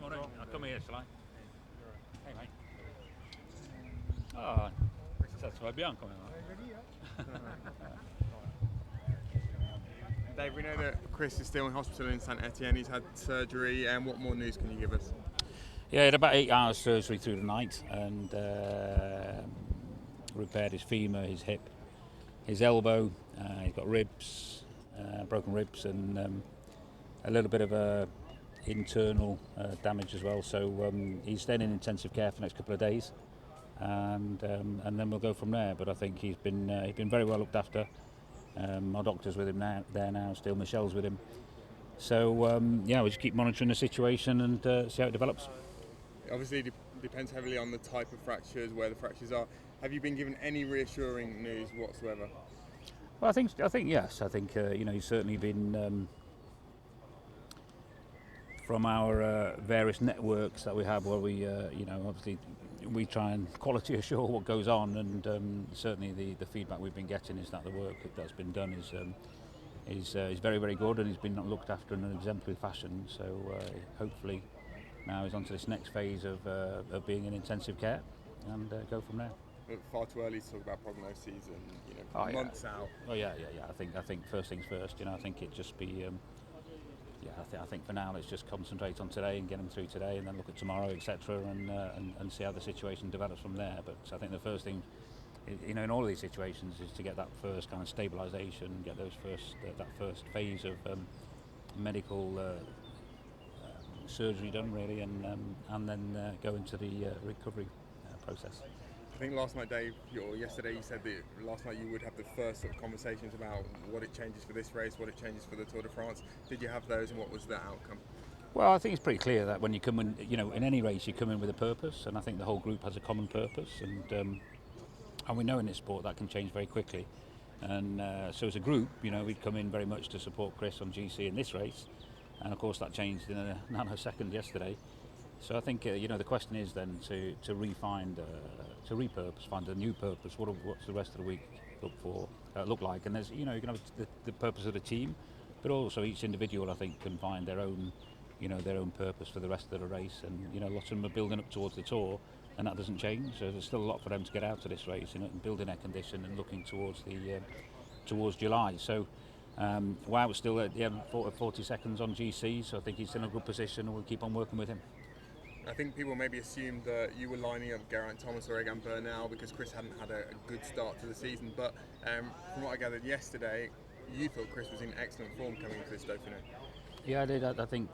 Morning. I'll come here, shall I? Hey, mate. Ah, va bien come Dave, we know that Chris is still in hospital in Saint Etienne. He's had surgery. And what more news can you give us? Yeah, he had about 8 hours surgery through the night and repaired his femur, his hip, his elbow. He's got ribs, broken ribs, and a little bit of internal damage as well. So he's staying in intensive care for the next couple of days, and then we'll go from there. But I think he's been very well looked after. Our doctor's with him now. Still, Michelle's with him. So we just keep monitoring the situation and see how it develops. Obviously, it depends heavily on the type of fractures, where the fractures are. Have you been given any reassuring news whatsoever? Well, I think yes. I think he's certainly been from our various networks that we have, where we obviously we try and quality assure what goes on, and certainly the feedback we've been getting is that the work that's been done is very, very good, and he's been looked after in an exemplary fashion. So hopefully now he's on to this next phase of being in intensive care, and go from there. But far too early to talk about prognoses and months out. Oh yeah. I think first things first. I think it just be. I think for now let's just concentrate on today and get him through today, and then look at tomorrow, etc., and see how the situation develops from there. But I think the first thing, in all of these situations, is to get that first kind of stabilisation, get those that first phase of medical surgery done, really, and then go into the recovery process. I think last night, Dave, or yesterday, you said that last night you would have the first sort of conversations about what it changes for this race, what it changes for the Tour de France. Did you have those, and what was the outcome? Well, I think it's pretty clear that when you come in, in any race, you come in with a purpose, and I think the whole group has a common purpose, and we know in this sport that can change very quickly. And so as a group, we'd come in very much to support Chris on GC in this race, and of course that changed in a nanosecond yesterday. So I think the question is then to refine, to repurpose, find a new purpose. What's the rest of the week look like? And there's you can have the purpose of the team, but also each individual I think can find their own purpose for the rest of the race. And lots of them are building up towards the Tour, and that doesn't change. So there's still a lot for them to get out of this race, and building their condition and looking towards July. So. Wow, we're still at 40 seconds on GC, so I think he's in a good position, and we'll keep on working with him. I think people maybe assumed that you were lining up Geraint Thomas or Egan Bernal because Chris hadn't had a good start to the season, but from what I gathered yesterday, you thought Chris was in excellent form coming into this Dauphiné. Yeah, I did. I think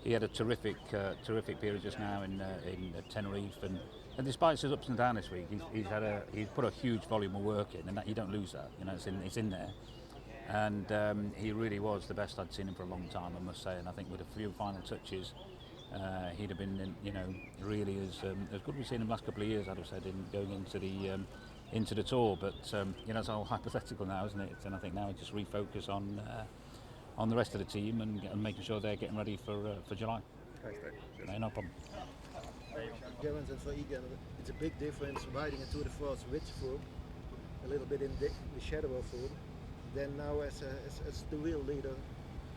he had a terrific period just now in Tenerife, and despite his ups and downs this week, he's put a huge volume of work in, and that you don't lose that. It's in there, and he really was the best I'd seen him for a long time, I must say. And I think with a few final touches, he'd have been really as good as we've seen him the last couple of years, I'd have said, in going into the Tour. But it's all hypothetical now, isn't it? And I think now we just refocus on the rest of the team and making sure they're getting ready for July. Thanks, Dave. No problem. Geraint and for Egan, it's a big difference riding a Tour de France with Froome, a little bit in the shadow of Froome, than now as the real leader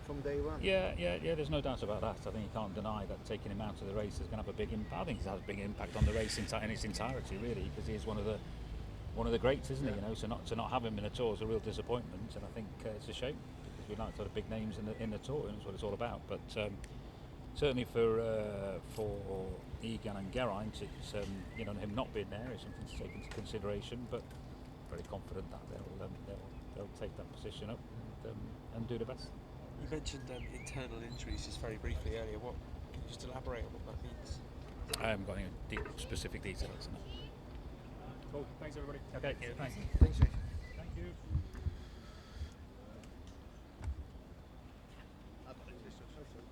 from day one. Yeah, there's no doubt about that. I think you can't deny that taking him out of the race is going to have a big impact. I think it has a big impact on the race in its entirety, really, because he's one of the greats, isn't he? So not have him in a Tour is a real disappointment, and I think it's a shame, because we like sort of big names in the Tour, and that's what it's all about. But certainly for Egan and Geraint, it's him not being there is something to take into consideration. But very confident that they'll take that position up and do the best. You mentioned internal injuries just very briefly earlier. Can you just elaborate on what that means? I haven't got any specific details. Cool. Thanks, everybody. Okay. Thanks. Thanks, Rich. Thank you.